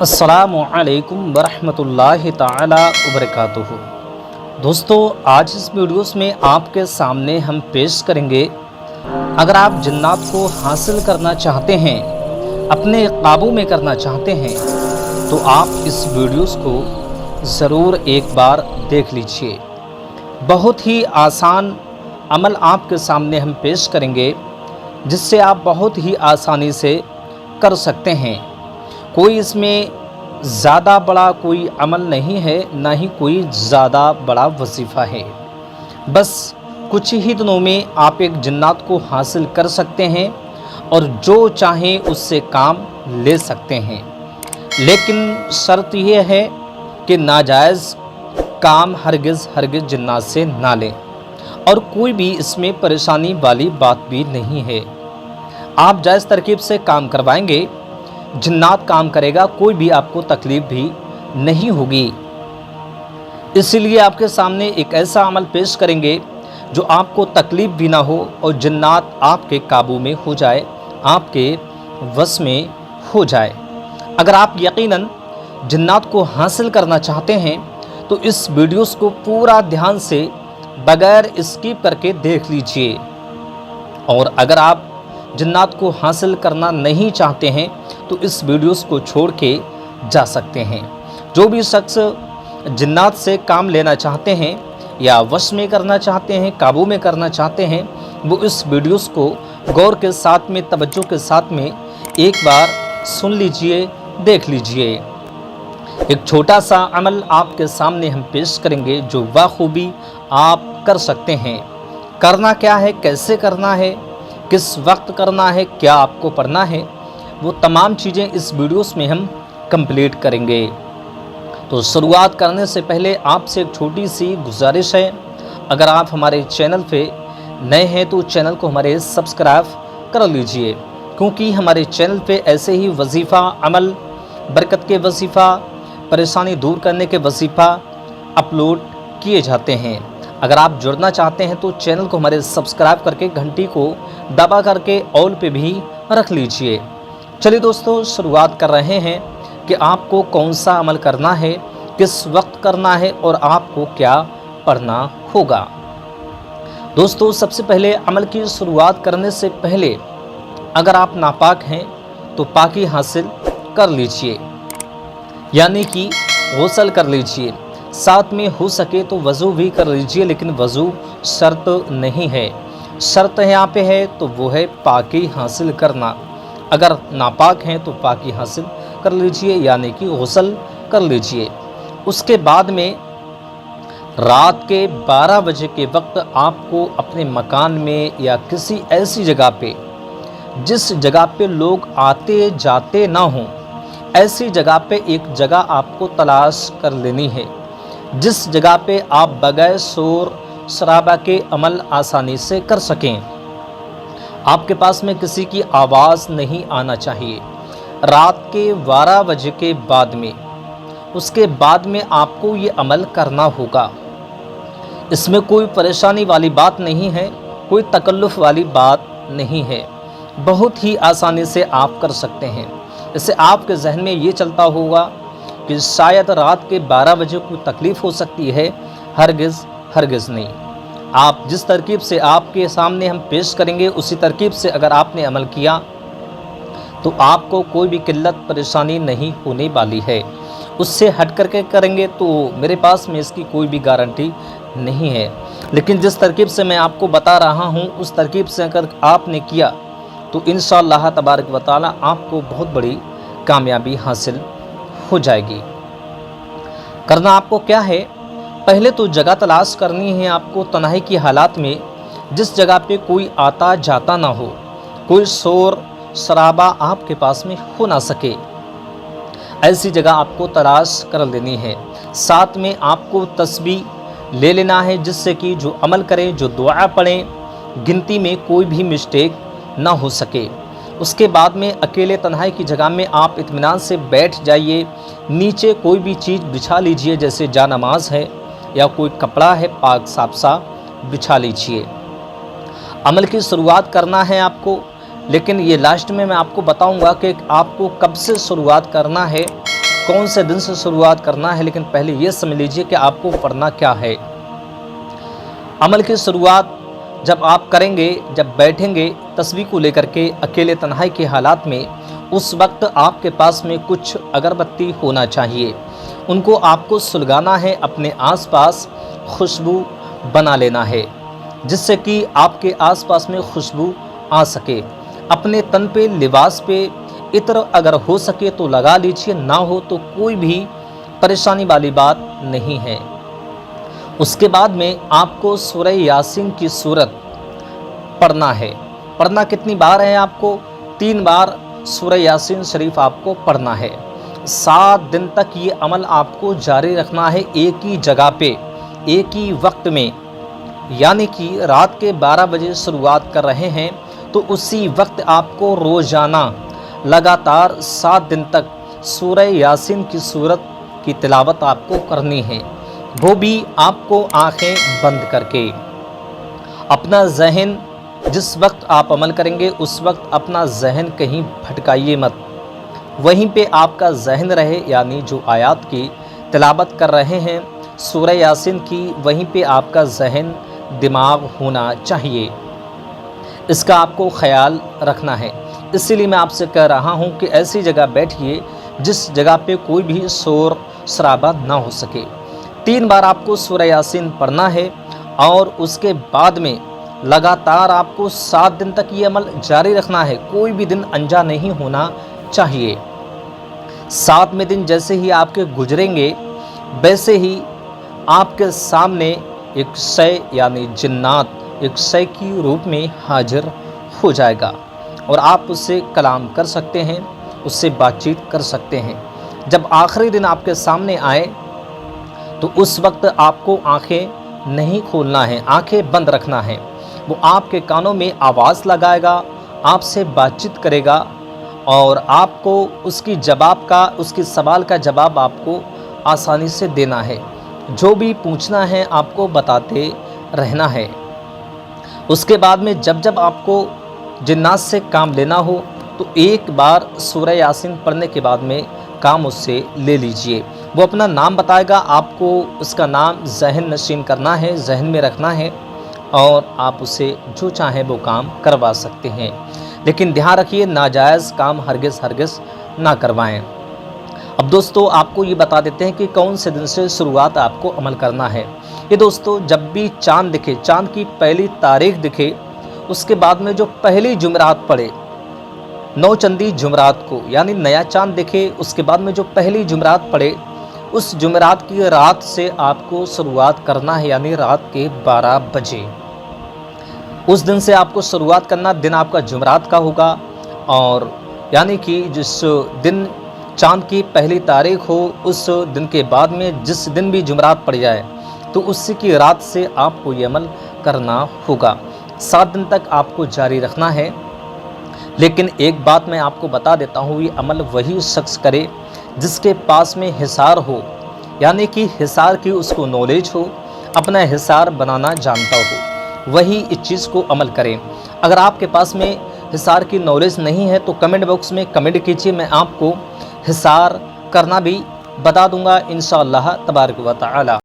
अस्सलामुअलैकुम वरहमतुल्लाहि ताला वबरकातुहू। दोस्तों, आज इस वीडियोस में आपके सामने हम पेश करेंगे, अगर आप जन्नत को हासिल करना चाहते हैं, अपने काबू में करना चाहते हैं, तो आप इस वीडियोस को ज़रूर एक बार देख लीजिए। बहुत ही आसान अमल आपके सामने हम पेश करेंगे, जिससे आप बहुत ही आसानी से कर सकते हैं। कोई इसमें ज़्यादा बड़ा कोई अमल नहीं है, ना ही कोई ज़्यादा बड़ा वजीफ़ा है। बस कुछ ही दिनों में आप एक जन्नत को हासिल कर सकते हैं और जो चाहें उससे काम ले सकते हैं। लेकिन शर्त यह है कि नाजायज़ काम हरगिज़ जन्नत से ना लें, और कोई भी इसमें परेशानी वाली बात भी नहीं है। आप जायज़ तरकीब से काम करवाएंगे, जन्नत काम करेगा, कोई भी आपको तकलीफ़ भी नहीं होगी। इसलिए आपके सामने एक ऐसा अमल पेश करेंगे जो आपको तकलीफ़ भी ना हो और जन्नत आपके काबू में हो जाए, आपके वश में हो जाए। अगर आप यकीनन जन्नत को हासिल करना चाहते हैं तो इस वीडियोस को पूरा ध्यान से बगैर स्किप करके देख लीजिए। और अगर आप जन्नत को हासिल करना नहीं चाहते हैं तो इस वीडियोस को छोड़ के जा सकते हैं। जो भी शख्स जन्नत से काम लेना चाहते हैं या वश में करना चाहते हैं, काबू में करना चाहते हैं, वो इस वीडियोस को गौर के साथ में, तवज्जो के साथ में एक बार सुन लीजिए, देख लीजिए। एक छोटा सा अमल आपके सामने हम पेश करेंगे जो बाखूबी आप कर सकते हैं। करना क्या है, कैसे करना है, किस वक्त करना है, क्या आपको पढ़ना है, वो तमाम चीज़ें इस वीडियोस में हम कंप्लीट करेंगे। तो शुरुआत करने से पहले आपसे एक छोटी सी गुजारिश है, अगर आप हमारे चैनल पे नए हैं तो चैनल को हमारे सब्सक्राइब कर लीजिए, क्योंकि हमारे चैनल पे ऐसे ही वजीफ़ा, अमल, बरकत के वजीफ़ा, परेशानी दूर करने के वजीफ़ा अपलोड किए जाते हैं। अगर आप जुड़ना चाहते हैं तो चैनल को हमारे सब्सक्राइब करके घंटी को दबा करके ऑल पे भी रख लीजिए। चलिए दोस्तों, शुरुआत कर रहे हैं कि आपको कौन सा अमल करना है, किस वक्त करना है और आपको क्या पढ़ना होगा। दोस्तों, सबसे पहले अमल की शुरुआत करने से पहले अगर आप नापाक हैं तो पाकी हासिल कर लीजिए, यानी कि गुस्ल कर लीजिए। साथ में हो सके तो वज़ू भी कर लीजिए, लेकिन वज़ू शर्त नहीं है। शर्त यहाँ पे है तो वो है पाकी हासिल करना। अगर नापाक हैं तो पाकी हासिल कर लीजिए, यानी कि गुस्ल कर लीजिए। उसके बाद में रात के 12 बजे के वक्त आपको अपने मकान में या किसी ऐसी जगह पे, जिस जगह पे लोग आते जाते ना हों, ऐसी जगह पे एक जगह आपको तलाश कर लेनी है, जिस जगह पे आप बगैर शोर शराबा के अमल आसानी से कर सकें। आपके पास में किसी की आवाज़ नहीं आना चाहिए। रात के 12 बजे के बाद में, उसके बाद में आपको ये अमल करना होगा। इसमें कोई परेशानी वाली बात नहीं है, कोई तकल्लुफ़ वाली बात नहीं है, बहुत ही आसानी से आप कर सकते हैं। इससे आपके जहन में ये चलता होगा कि शायद रात के 12 बजे कोई तकलीफ़ हो सकती है, हरगिज़ नहीं। आप जिस तरकीब से आपके सामने हम पेश करेंगे, उसी तरकीब से अगर आपने अमल किया तो आपको कोई भी किल्लत परेशानी नहीं होने वाली है। उससे हट करके करेंगे तो मेरे पास में इसकी कोई भी गारंटी नहीं है। लेकिन जिस तरकीब से मैं आपको बता रहा हूँ, उस तरकीब से अगर आपने किया तो इंशाअल्लाह तबारक व तआला आपको बहुत बड़ी कामयाबी हासिल हो जाएगी। करना आपको क्या है, पहले तो जगह तलाश करनी है आपको तन्हाई की हालात में, जिस जगह पे कोई आता जाता ना हो, कोई शोर शराबा आपके पास में हो ना सके, ऐसी जगह आपको तलाश कर लेनी है। साथ में आपको तस्बीह ले लेना है, जिससे कि जो अमल करें, जो दुआ पढ़ें, गिनती में कोई भी मिस्टेक ना हो सके। उसके बाद में अकेले तन्हाई की जगह में आप इत्मीनान से बैठ जाइए। नीचे कोई भी चीज़ बिछा लीजिए, जैसे जानमाज है या कोई कपड़ा है, पाक साफ सा बिछा लीजिए। अमल की शुरुआत करना है आपको, लेकिन ये लास्ट में मैं आपको बताऊंगा कि आपको कब से शुरुआत करना है कौन से दिन से शुरुआत करना है, लेकिन पहले ये समझ लीजिए कि आपको पढ़ना क्या है। अमल की शुरुआत जब आप करेंगे, जब बैठेंगे तस्बीह को लेकर के अकेले तन्हाई के हालात में, उस वक्त आपके पास में कुछ अगरबत्ती होना चाहिए। उनको आपको सुलगाना है, अपने आसपास खुशबू बना लेना है, जिससे कि आपके आसपास में खुशबू आ सके। अपने तन पे, लिबास पे इत्र अगर हो सके तो लगा लीजिए, ना हो तो कोई भी परेशानी वाली बात नहीं है। उसके बाद में आपको सूरह यासीन की सूरत पढ़ना है। पढ़ना कितनी बार है? आपको 3 बार सूरह यासीन शरीफ आपको पढ़ना है। 7 दिन तक ये अमल आपको जारी रखना है, एक ही जगह पे, एक ही वक्त में। यानी कि रात के 12 बजे शुरुआत कर रहे हैं तो उसी वक्त आपको रोज़ाना लगातार 7 दिन तक सूरह यासीन की सूरत की तिलावत आपको करनी है, वो भी आपको आंखें बंद करके। अपना जहन, जिस वक्त आप अमल करेंगे उस वक्त अपना जहन कहीं भटकाइए मत, वहीं पे आपका जहन रहे। यानी जो आयात की तिलावत कर रहे हैं सूरह यासीन की, वहीं पे आपका जहन, दिमाग होना चाहिए। इसका आपको ख्याल रखना है। इसीलिए मैं आपसे कह रहा हूँ कि ऐसी जगह बैठिए जिस जगह पे कोई भी शोर शराबा ना हो सके। 3 बार आपको सूरह यासीन पढ़ना है और उसके बाद में लगातार आपको 7 दिन तक ये अमल जारी रखना है। कोई भी दिन अनजा नहीं होना चाहिए। 7वें दिन जैसे ही आपके गुजरेंगे, वैसे ही आपके सामने एक शय यानी जिन्नात एक शय की रूप में हाजिर हो जाएगा और आप उससे कलाम कर सकते हैं, उससे बातचीत कर सकते हैं। जब आखिरी दिन आपके सामने आए तो उस वक्त आपको आंखें नहीं खोलना है, आंखें बंद रखना है। वो आपके कानों में आवाज़ लगाएगा, आपसे बातचीत करेगा और आपको उसकी सवाल का जवाब आपको आसानी से देना है। जो भी पूछना है आपको बताते रहना है। उसके बाद में जब आपको जिन्नात से काम लेना हो तो एक बार सूरह यासीन पढ़ने के बाद में काम उससे ले लीजिए। वो अपना नाम बताएगा, आपको उसका नाम जहन नशीन करना है, जहन में रखना है और आप उसे जो चाहें वो काम करवा सकते हैं। लेकिन ध्यान रखिए, नाजायज़ काम हरगिज़ ना करवाएं। अब दोस्तों आपको ये बता देते हैं कि कौन से दिन से शुरुआत आपको अमल करना है। ये दोस्तों जब भी चाँद दिखे, चाँद की पहली तारीख दिखे, उसके बाद में जो पहली जुमरात पड़े, 9 चंदी जुमरात को, यानी नया चाँद दिखे, उसके बाद में जो पहली जुमरात पड़े, उस जुमरात की रात से आपको शुरुआत करना है, यानी रात के 12 बजे उस दिन से आपको शुरुआत करना। दिन आपका जुमरात का होगा और यानी कि जिस दिन चाँद की पहली तारीख हो, उस दिन के बाद में जिस दिन भी जुमरात पड़ जाए तो उसी की रात से आपको ये अमल करना होगा। 7 दिन तक आपको जारी रखना है। लेकिन एक बात मैं आपको बता देता हूँ, ये अमल वही शख्स करे जिसके पास में हिसार हो, यानी कि हिसार की उसको नॉलेज हो, अपना हिसार बनाना जानता हो, वही इस चीज़ को अमल करें। अगर आपके पास में हिसार की नॉलेज नहीं है तो कमेंट बॉक्स में कमेंट कीजिए, मैं आपको हिसार करना भी बता दूंगा इंशाअल्लाह तबारक व तआला।